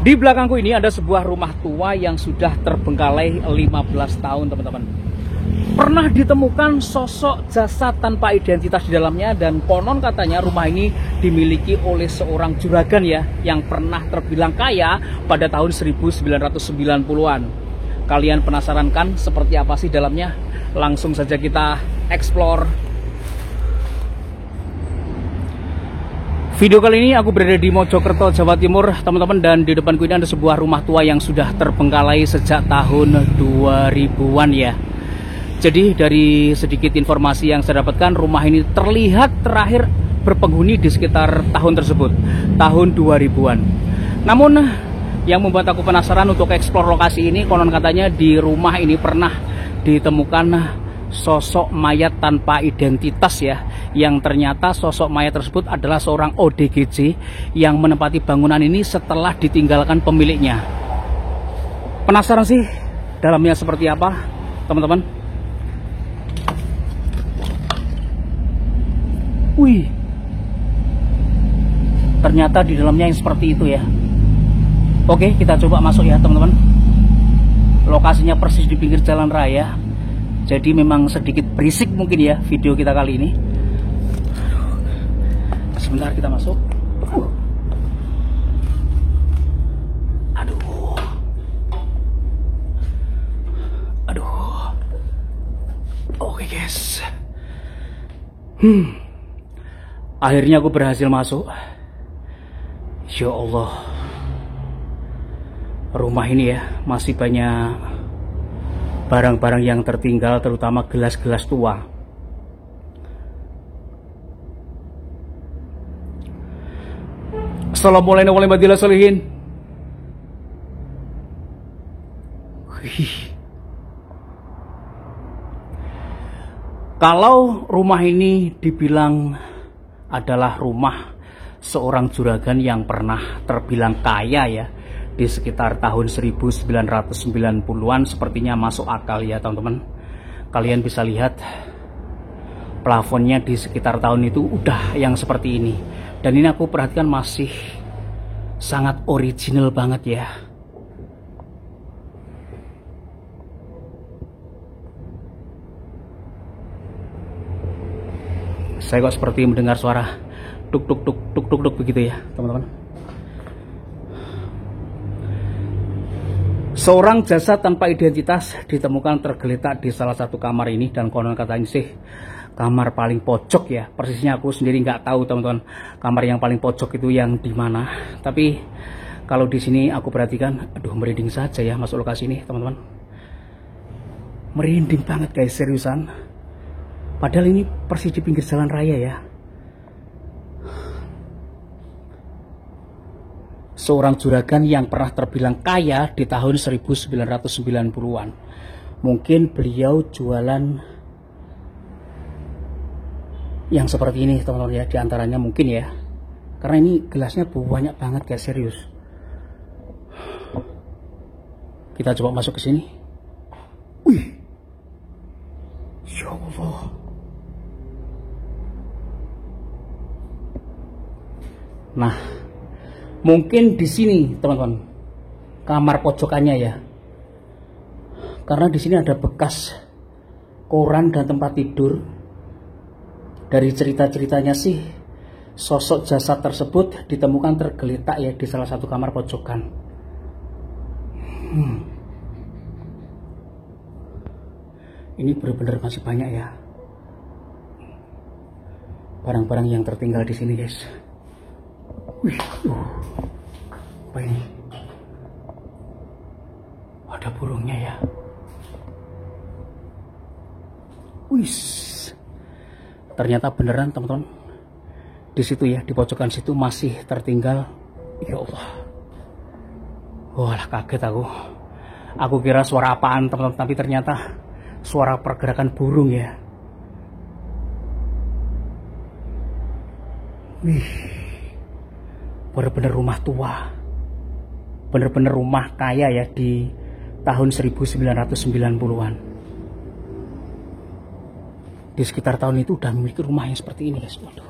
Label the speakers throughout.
Speaker 1: Di belakangku ini ada sebuah rumah tua yang sudah terbengkalai 15 tahun, teman-teman. Pernah ditemukan sosok jasad tanpa identitas di dalamnya, dan konon katanya rumah ini dimiliki oleh seorang juragan ya, yang pernah terbilang kaya pada tahun 1990-an. Kalian penasaran kan seperti apa sih dalamnya? Langsung saja kita explore. Video kali ini aku berada di Mojokerto, Jawa Timur, teman-teman, dan di depanku ini ada sebuah rumah tua yang sudah terbengkalai sejak tahun 2000-an ya. Jadi dari sedikit informasi yang saya dapatkan, rumah ini terlihat terakhir berpenghuni di sekitar tahun tersebut, tahun 2000-an. Namun yang membuat aku penasaran untuk eksplor lokasi ini, konon katanya di rumah ini pernah ditemukan sosok mayat tanpa identitas ya, yang ternyata sosok mayat tersebut adalah seorang ODGJ yang menempati bangunan ini setelah ditinggalkan pemiliknya. Penasaran sih dalamnya seperti apa, teman-teman? Wih, ternyata di dalamnya yang seperti itu ya. Oke, kita coba masuk ya, teman-teman. Lokasinya persis di pinggir jalan raya, jadi memang sedikit berisik mungkin ya video kita kali ini. Sebentar, kita masuk. Aduh. Oke guys. Akhirnya aku berhasil masuk. Ya Allah. Rumah ini ya masih banyak barang-barang yang tertinggal, terutama gelas-gelas tua. Assalamualaikum warahmatullahi wabarakatuh. Kalau rumah ini dibilang adalah rumah seorang juragan yang pernah terbilang kaya ya, di sekitar tahun 1990-an, sepertinya masuk akal ya teman-teman. Kalian bisa lihat plafonnya di sekitar tahun itu udah yang seperti ini, dan ini aku perhatikan masih sangat original banget ya. Saya kok seperti mendengar suara tuk tuk tuk tuk tuk tuk begitu ya teman-teman. Seorang jasad tanpa identitas ditemukan tergeletak di salah satu kamar ini, dan konon katanya sih kamar paling pojok ya. Persisnya aku sendiri nggak tahu teman-teman, kamar yang paling pojok itu yang di mana. Tapi kalau di sini aku perhatikan, aduh merinding saja ya masuk lokasi ini teman-teman. Merinding banget guys, seriusan. Padahal ini persis di pinggir jalan raya ya. Seorang juragan yang pernah terbilang kaya di tahun 1990-an. Mungkin beliau jualan yang seperti ini teman-teman ya, diantaranya mungkin ya. Karena ini gelasnya banyak banget guys, serius. Kita coba masuk ke sini. Wih, ya Allah. Nah, mungkin di sini teman-teman kamar pojokannya ya, karena di sini ada bekas koran dan tempat tidur. Dari cerita-ceritanya sih sosok jasad tersebut ditemukan tergeletak ya di salah satu kamar pojokan. Ini benar-benar masih banyak ya barang-barang yang tertinggal di sini guys. Wih, apa ini? Ada burungnya ya. Wih, ternyata beneran teman-teman. Di situ ya, di pojokan situ masih tertinggal. Ya Allah. Wah, kaget aku. Aku kira suara apaan teman-teman, tapi ternyata suara pergerakan burung ya. Wih. Bener-bener rumah tua, bener-bener rumah kaya ya di tahun 1990-an. Di sekitar tahun itu udah memiliki rumah yang seperti ini guys. Waduh.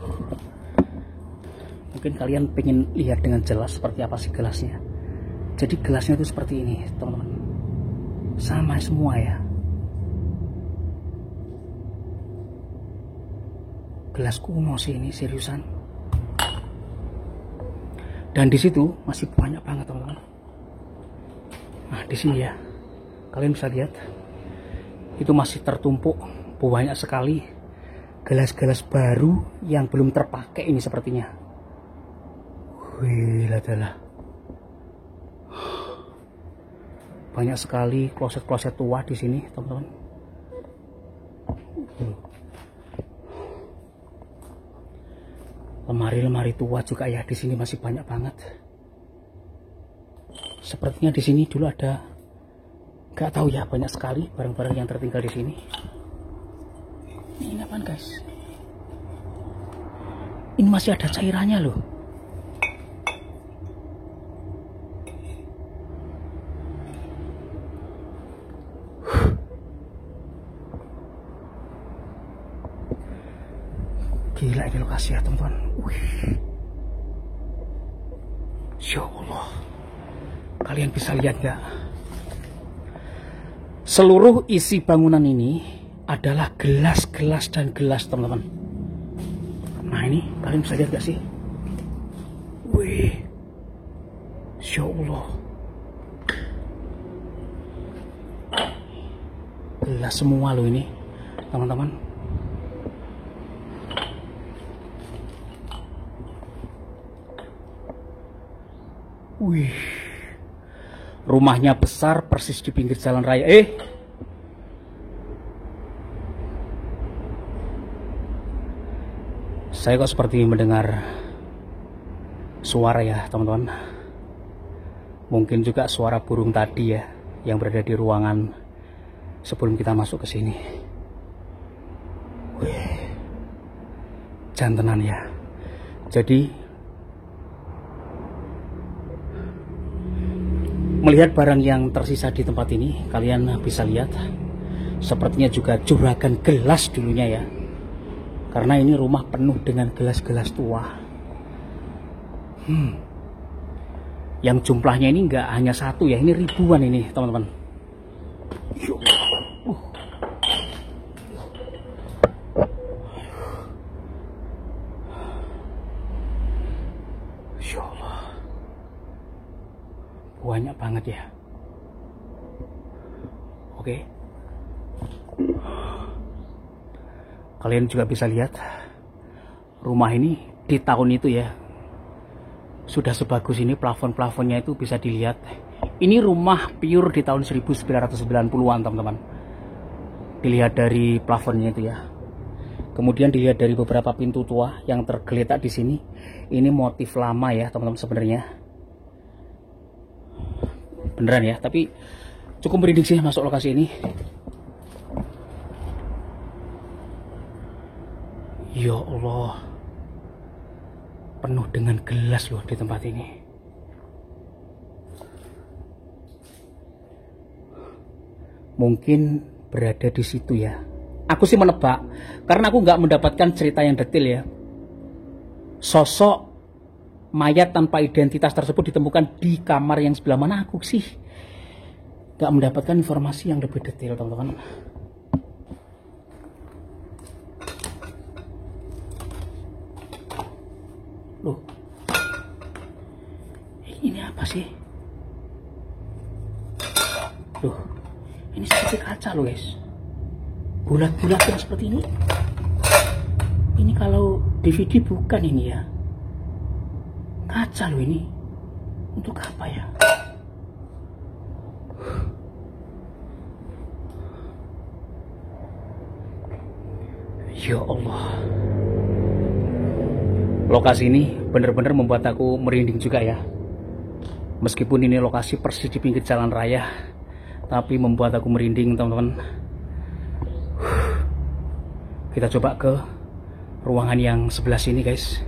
Speaker 1: Mungkin kalian pengen lihat dengan jelas seperti apa sih gelasnya. Jadi gelasnya itu seperti ini teman-teman, sama semua ya. Gelas kuno sih ini, seriusan. Dan di situ masih banyak banget teman-teman. Nah di sini ya, kalian bisa lihat itu masih tertumpuk banyak sekali gelas-gelas baru yang belum terpakai ini sepertinya. Wih, ladalah. Banyak sekali kloset-kloset tua di sini, teman-teman. Lemari-lemari tua juga ya di sini masih banyak banget. Sepertinya di sini dulu ada, nggak tahu ya, banyak sekali barang-barang yang tertinggal di sini. Ini apaan guys? Ini masih ada cairannya loh. Gila ini lokasi ya teman-teman. Ya Allah, kalian bisa lihat gak? Seluruh isi bangunan ini adalah gelas-gelas dan gelas teman-teman. Nah ini kalian bisa lihat gak sih? Wih, ya Allah, gelas semua loh ini teman-teman. Wih, rumahnya besar persis di pinggir jalan raya. Saya kok seperti mendengar suara ya teman-teman. Mungkin juga suara burung tadi ya, yang berada di ruangan sebelum kita masuk ke sini. Wih, jantenan ya. Jadi melihat barang yang tersisa di tempat ini, kalian bisa lihat sepertinya juga juragan gelas dulunya ya, karena ini rumah penuh dengan gelas-gelas tua. Yang jumlahnya ini nggak hanya satu ya, ini ribuan ini teman-teman. Ya Allah, banyak banget ya. Oke, kalian juga bisa lihat rumah ini di tahun itu ya, sudah sebagus ini, plafon-plafonnya itu bisa dilihat. Ini rumah pure di tahun 1990-an teman-teman. Dilihat dari plafonnya itu ya. Kemudian dilihat dari beberapa pintu tua yang tergeletak di sini. Ini motif lama ya teman-teman sebenarnya. Beneran ya, tapi cukup merinding sih masuk lokasi ini. Ya Allah, penuh dengan gelas loh di tempat ini. Mungkin berada di situ ya. Aku sih menebak, karena aku nggak mendapatkan cerita yang detail ya. Sosok mayat tanpa identitas tersebut ditemukan di kamar yang sebelah mana, aku sih nggak mendapatkan informasi yang lebih detail teman-teman. Loh, ini apa sih? Loh, ini seperti kaca loh guys, bulat-bulat yang seperti ini. Ini kalau DVD bukan ini ya, kaca loh ini. Untuk apa ya? Ya Allah, lokasi ini benar-benar membuat aku merinding juga ya. Meskipun ini lokasi persis di pinggir jalan raya, tapi membuat aku merinding teman-teman. Kita coba ke ruangan yang sebelah sini guys.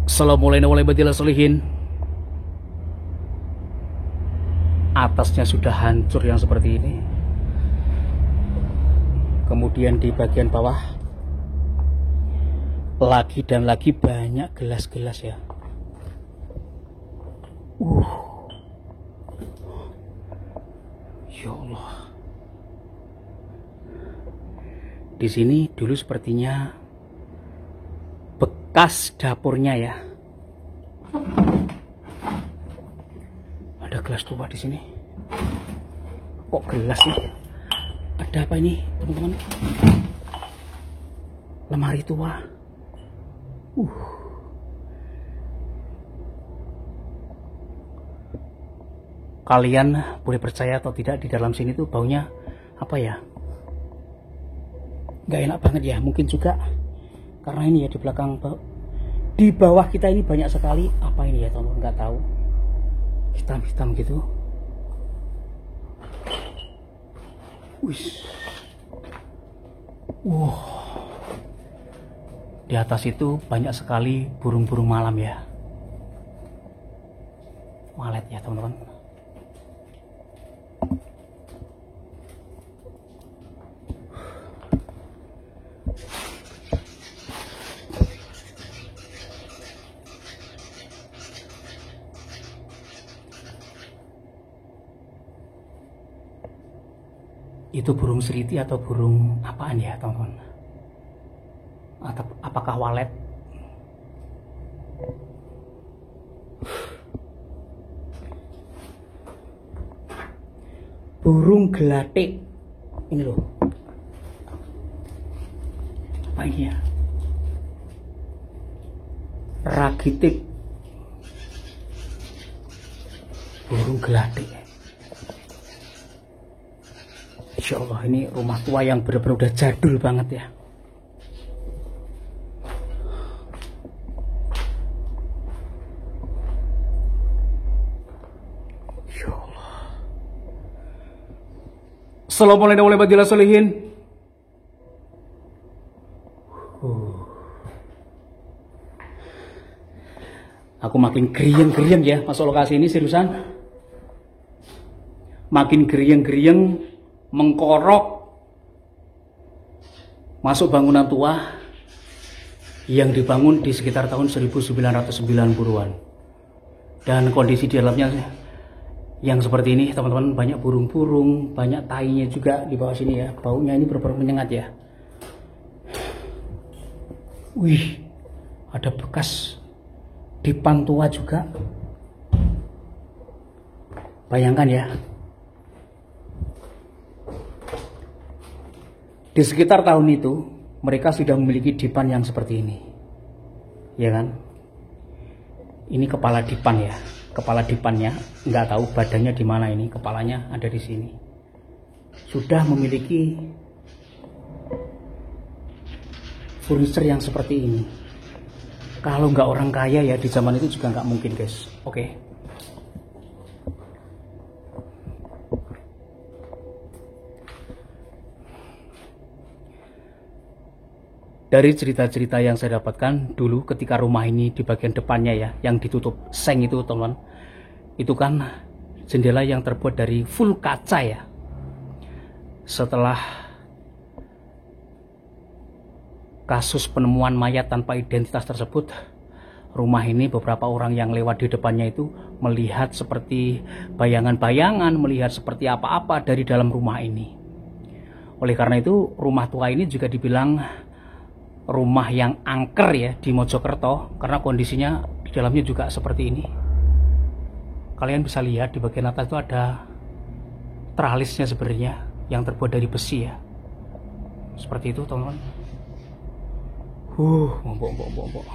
Speaker 1: Assalamualaikum warahmatullahi wabarakatuh. Atasnya sudah hancur yang seperti ini. Kemudian di bagian bawah lagi dan lagi banyak gelas-gelas ya. Ya Allah. Di sini dulu sepertinya bekas dapurnya ya. Ada gelas tua di sini. Kok gelas sih? Ada apa ini, teman-teman? Lemari tua. Kalian boleh percaya atau tidak, di dalam sini tuh baunya apa ya? Gak enak banget ya. Mungkin juga karena ini ya, di belakang, di bawah kita ini banyak sekali apa ini ya, teman-teman, nggak tahu, hitam-hitam gitu. Di atas itu banyak sekali burung-burung malam ya. Walet ya, teman-teman. Itu burung seriti atau burung apaan ya, teman-teman? Atau apakah walet? Burung gelatik. Ini loh. Apa ini ya? Ragitik. Burung gelatik. Insya Allah ini rumah tua yang benar-benar udah jadul banget ya. Insya Allah. Assalamualaikum warahmatullahi wabarakatuh. Aku makin geriang-geriang ya masuk lokasi ini, seriusan. Makin geriang-geriang, mengkorok masuk bangunan tua yang dibangun di sekitar tahun 1990-an. Dan kondisi di dalamnya yang seperti ini, teman-teman. Banyak burung-burung, banyak tainya juga di bawah sini ya. Baunya ini benar-benar menyengat ya. Wih, ada bekas dipan tua juga. Bayangkan ya, di sekitar tahun itu mereka sudah memiliki dipan yang seperti ini, ya kan? Ini kepala dipan ya, kepala dipannya nggak tahu badannya di mana, ini kepalanya ada di sini. Sudah memiliki furniture yang seperti ini. Kalau nggak orang kaya ya di zaman itu juga nggak mungkin, guys. Oke. Dari cerita-cerita yang saya dapatkan dulu ketika rumah ini di bagian depannya ya, yang ditutup seng itu, teman-teman, itu kan jendela yang terbuat dari full kaca ya. Setelah kasus penemuan mayat tanpa identitas tersebut, rumah ini beberapa orang yang lewat di depannya itu melihat seperti bayangan-bayangan, melihat seperti apa-apa dari dalam rumah ini. Oleh karena itu rumah tua ini juga dibilang rumah yang angker ya di Mojokerto, karena kondisinya di dalamnya juga seperti ini. Kalian bisa lihat di bagian atas itu ada tralisnya sebenarnya yang terbuat dari besi ya. Seperti itu, teman-teman. Bombok.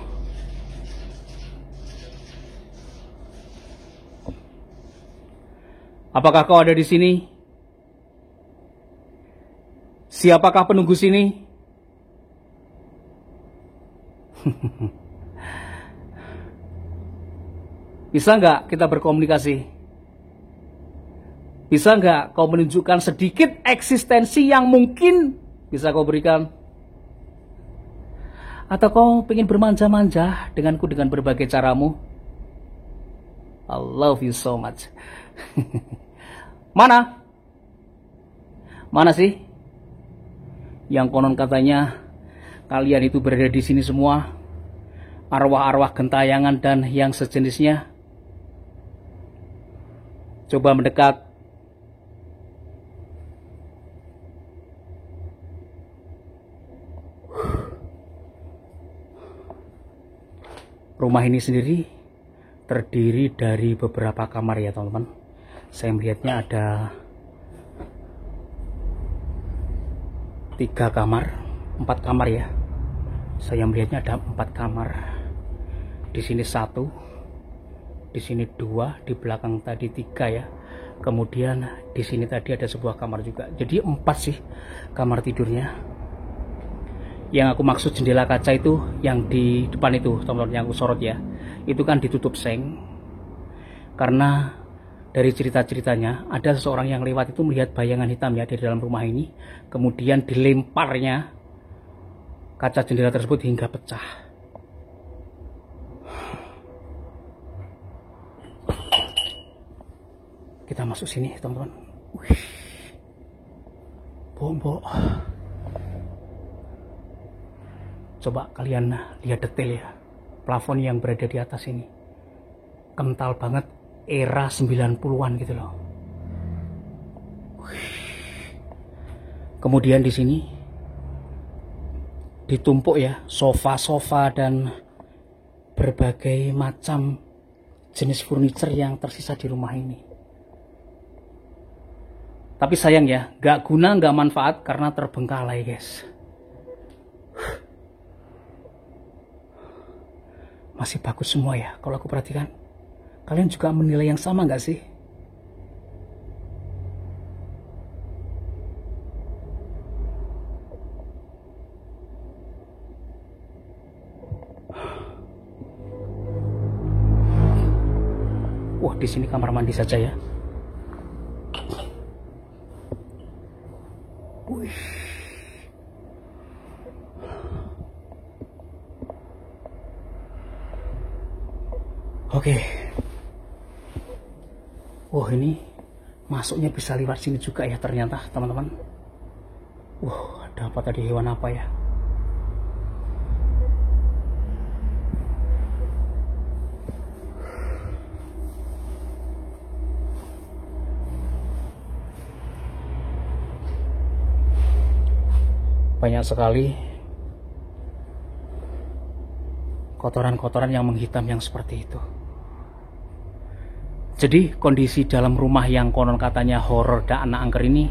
Speaker 1: Apakah kau ada di sini? Siapakah penunggu sini? Bisa nggak kita berkomunikasi? Bisa nggak kau menunjukkan sedikit eksistensi yang mungkin bisa kau berikan? Atau kau ingin bermanja-manja denganku dengan berbagai caramu? I love you so much. Mana? Mana sih? Yang konon katanya kalian itu berada di sini semua, arwah-arwah gentayangan dan yang sejenisnya. Coba mendekat. Rumah ini sendiri terdiri dari beberapa kamar ya teman-teman. Saya melihatnya ada 3 kamar, 4 kamar ya. Saya melihatnya ada 4 kamar. Di sini 1, di sini 2, di belakang tadi 3 ya. Kemudian di sini tadi ada sebuah kamar juga. Jadi 4 sih kamar tidurnya. Yang aku maksud jendela kaca itu yang di depan itu teman-teman, yang aku sorot ya, itu kan ditutup seng. Karena dari cerita-ceritanya ada seseorang yang lewat itu melihat bayangan hitam ya dari dalam rumah ini, kemudian dilemparnya kaca jendela tersebut hingga pecah. Kita masuk sini teman-teman. Bombok. Coba kalian lihat detail ya, plafon yang berada di atas ini kental banget, era 90-an gitu loh. Kemudian di sini ditumpuk ya sofa-sofa dan berbagai macam jenis furniture yang tersisa di rumah ini. Tapi sayang ya, gak guna gak manfaat karena terbengkalai guys. Masih bagus semua ya kalau aku perhatikan. Kalian juga menilai yang sama nggak sih? Wah, di sini kamar mandi saja ya. Wih. Oke. Wah, ini masuknya bisa lewat sini juga ya ternyata teman-teman. Wah, ada apa tadi, hewan apa ya? Banyak sekali kotoran-kotoran yang menghitam yang seperti itu. Jadi kondisi dalam rumah yang konon katanya horor dan anak angker ini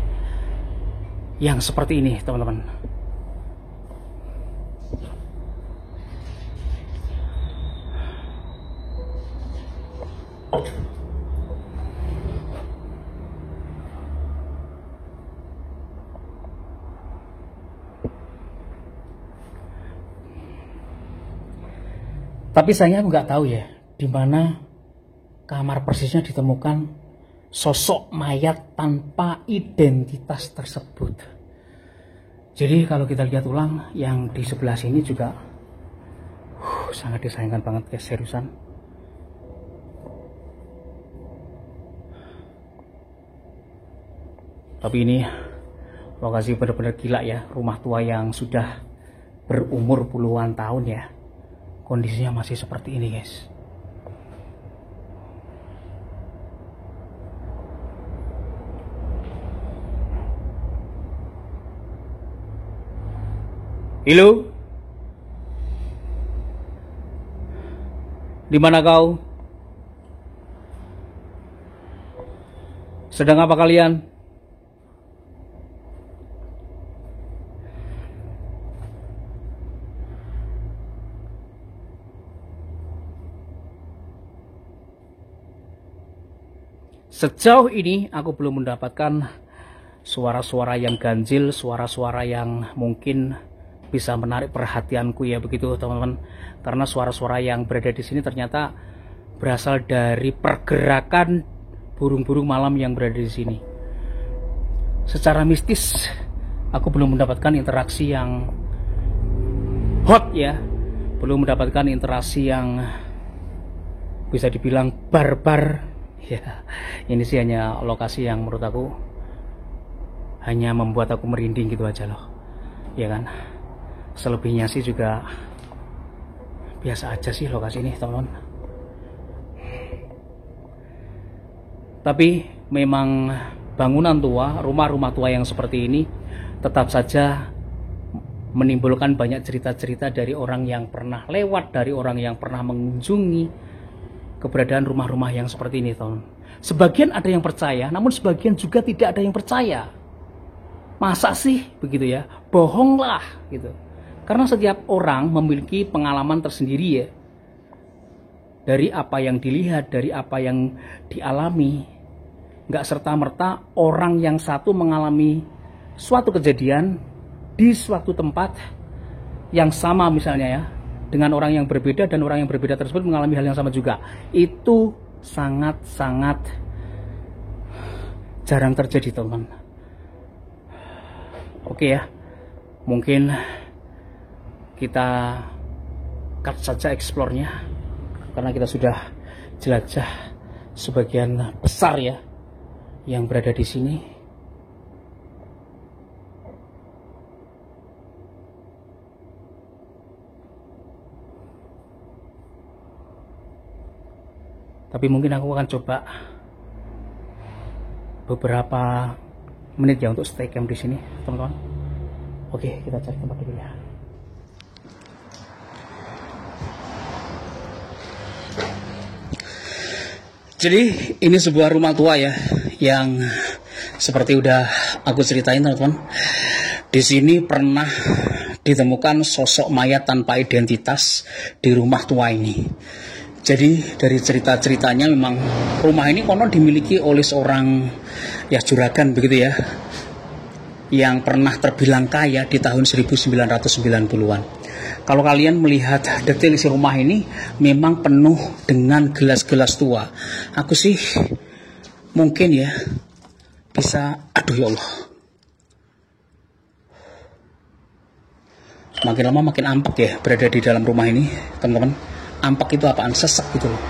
Speaker 1: yang seperti ini teman-teman. Tapi saya nggak tahu ya di mana kamar persisnya ditemukan sosok mayat tanpa identitas tersebut. Jadi kalau kita lihat ulang yang di sebelah sini juga sangat disayangkan banget guys, seriusan. Tapi ini lokasi benar-benar gila ya, rumah tua yang sudah berumur puluhan tahun ya. Kondisinya masih seperti ini guys. Halo? Di mana kau? Sedang apa kalian? Sejauh ini aku belum mendapatkan suara-suara yang ganjil, suara-suara yang mungkin bisa menarik perhatianku ya begitu teman-teman. Karena suara-suara yang berada di sini ternyata berasal dari pergerakan burung-burung malam yang berada di sini. Secara mistis aku belum mendapatkan interaksi yang hot ya, belum mendapatkan interaksi yang bisa dibilang barbar ya. Ini sih hanya lokasi yang menurut aku hanya membuat aku merinding gitu aja loh, ya kan. Selebihnya sih juga biasa aja sih lokasi ini teman-teman. Tapi memang bangunan tua, rumah-rumah tua yang seperti ini tetap saja menimbulkan banyak cerita-cerita dari orang yang pernah lewat, dari orang yang pernah mengunjungi keberadaan rumah-rumah yang seperti ini, teman. Sebagian ada yang percaya, namun sebagian juga tidak ada yang percaya. Masa sih begitu ya? Bohonglah gitu. Karena setiap orang memiliki pengalaman tersendiri ya. Dari apa yang dilihat, dari apa yang dialami. Nggak serta-merta orang yang satu mengalami suatu kejadian di suatu tempat yang sama misalnya ya, dengan orang yang berbeda, dan orang yang berbeda tersebut mengalami hal yang sama juga. Itu sangat-sangat jarang terjadi, teman. Oke ya, mungkin kita cut saja explore-nya, karena kita sudah jelajah sebagian besar ya yang berada di sini. Tapi mungkin aku akan coba beberapa menit ya untuk stay camp di sini, teman-teman. Oke, kita cari tempat dulu ya. Jadi ini sebuah rumah tua ya, yang seperti udah aku ceritain, teman-teman. Di sini pernah ditemukan sosok mayat tanpa identitas di rumah tua ini. Jadi dari cerita-ceritanya memang rumah ini konon dimiliki oleh seorang ya juragan begitu ya, yang pernah terbilang kaya di tahun 1990-an. Kalau kalian melihat detail isi rumah ini memang penuh dengan gelas-gelas tua. Aku sih mungkin ya bisa, aduh ya Allah, makin lama makin ampak ya berada di dalam rumah ini, teman-teman. Ampak itu apaan? Sesek gitu loh.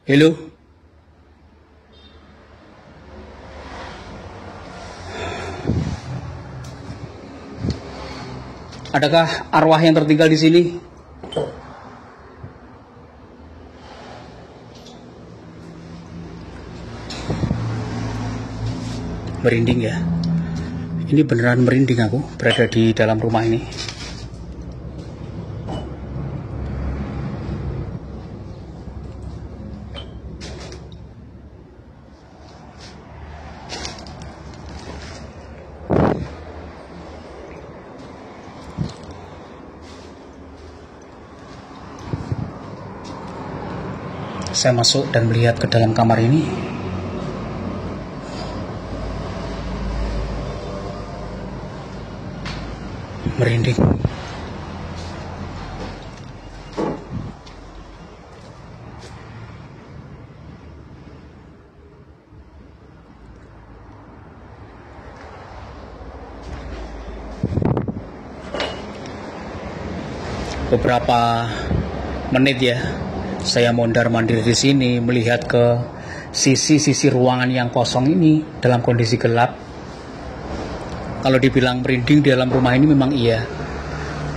Speaker 1: Halo? Adakah arwah yang tertinggal di sini? Merinding ya. Ini beneran merinding aku berada di dalam rumah ini. Saya masuk dan melihat ke dalam kamar ini. Merinding. Beberapa menit ya, saya mondar-mandir di sini melihat ke sisi-sisi ruangan yang kosong ini dalam kondisi gelap. Kalau dibilang merinding di dalam rumah ini memang iya.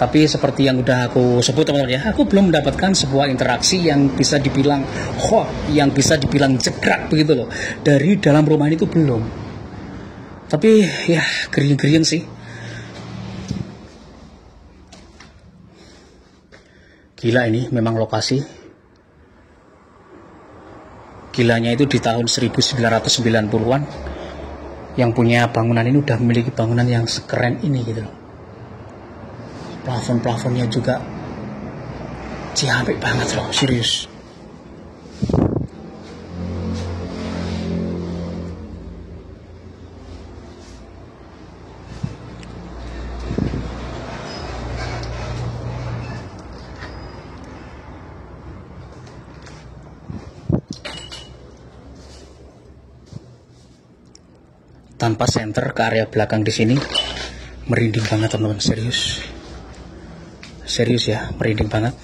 Speaker 1: Tapi seperti yang udah aku sebut, teman-teman ya, aku belum mendapatkan sebuah interaksi yang bisa dibilang yang bisa dibilang jegrak begitu loh. Dari dalam rumah ini tuh belum. Tapi ya geriang-geriang sih. Gila ini memang lokasi. Gilanya itu di tahun 1990-an. Yang punya bangunan ini udah memiliki bangunan yang sekeren ini gitu loh. Plafon-plafonnya juga ciamik banget loh, serius. Tanpa senter ke area belakang di sini, merinding banget teman-teman, serius. Serius ya, merinding banget.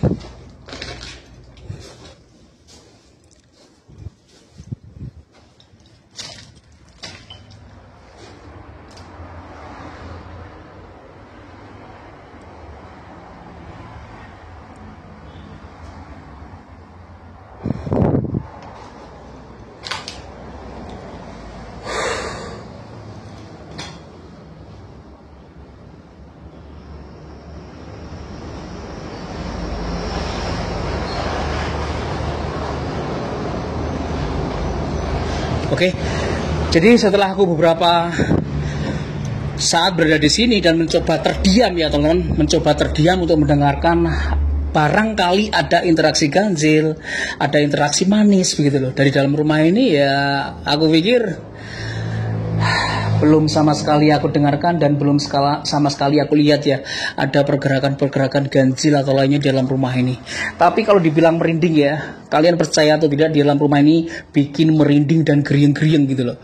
Speaker 1: Oke. Jadi setelah aku beberapa saat berada di sini dan mencoba terdiam ya teman-teman, mencoba terdiam untuk mendengarkan barangkali ada interaksi ganjil, ada interaksi manis begitu loh dari dalam rumah ini, ya aku pikir belum sama sekali aku dengarkan dan belum sama sekali aku lihat ya ada pergerakan-pergerakan ganjil atau lainnya di dalam rumah ini. Tapi kalau dibilang merinding ya, kalian percaya atau tidak, di dalam rumah ini bikin merinding dan geriang-geriang gitu loh.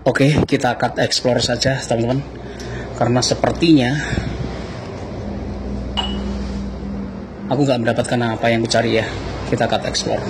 Speaker 1: Oke, kita akan explore saja teman-teman, karena sepertinya aku nggak mendapatkan apa yang aku cari ya. Kita akan explore.